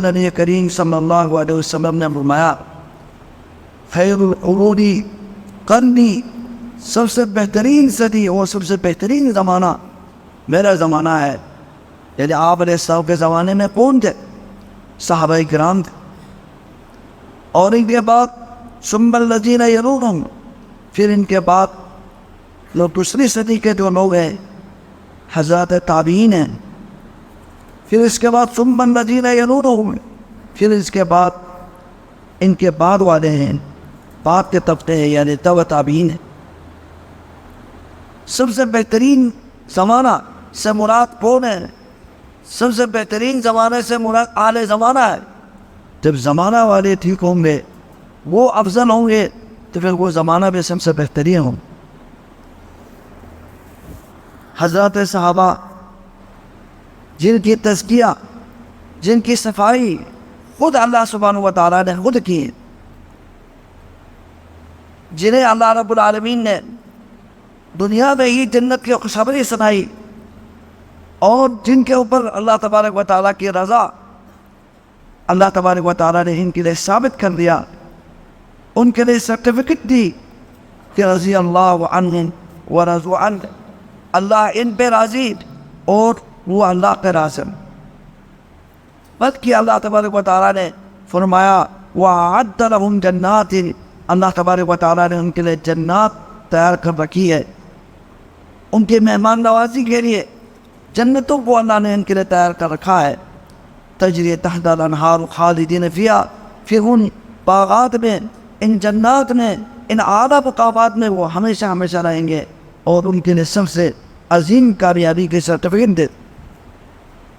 نبی کریم صلی اللہ علیہ وسلم نے فرمایا خیر القرون قرنی، سب سے بہترین صدی اور سب سے بہترین زمانہ میرا زمانہ ہے۔ یعنی آپ علیہ السلام کے زمانے میں کون تھے؟ صحابہ کرام تھے، اور ان کے بعد ثم الذین یلونہم، پھر ان کے بعد لوگ دوسری صدی کے جو لوگ ہیں حضرات تابعین ہیں، پھر اس کے بعد ثم الذین یلونہم، پھر اس کے بعد ان کے بعد والے ہیں، بعد کے طبقے ہیں، یعنی تبع تابعین ہیں۔ سب سے بہترین زمانہ سے مراد کون ہے؟ سب سے بہترین زمانے سے مراد اعلی زمانہ ہے۔ جب زمانہ والے ٹھیک ہوں گے، وہ افضل ہوں گے، تو پھر وہ زمانہ بھی سب سے بہترین ہوں۔ حضرات صحابہ جن کی تزکیہ، جن کی صفائی خود اللہ سبحانہ و تعالیٰ نے خود کی، جنہیں اللہ رب العالمین نے دنیا میں ہی جنت کی خوشخبری سنائی، اور جن کے اوپر اللہ تبارک و تعالیٰ کی رضا اللہ تبارک و تعالیٰ نے ان کے لیے ثابت کر دیا، ان کے لیے سرٹیفکیٹ دی کہ رضی اللہ عنہم ورضوا عنہ، اللہ ان پہ راضی اور وہ اللہ پہ راضی۔ بلکہ اللہ تبارک و تعالیٰ نے فرمایا وَأَعَدَّ لَهُمْ جَنَّاتٍ، اللہ تبارک و تعالیٰ نے ان کے لیے جنات تیار کر رکھی ہے، ان کے مہمان نوازی کے لیے جنتوں کو اللہ نے ان کے لیے تیار کر رکھا ہے۔ تجری تحت الانہار خالدین فیہا، پھر ان باغات میں، ان جنات میں، ان اعلیٰ مقامات میں وہ ہمیشہ ہمیشہ رہیں گے، اور ان کے لیے سب سے عظیم کامیابی کے سرٹیفکیٹ دے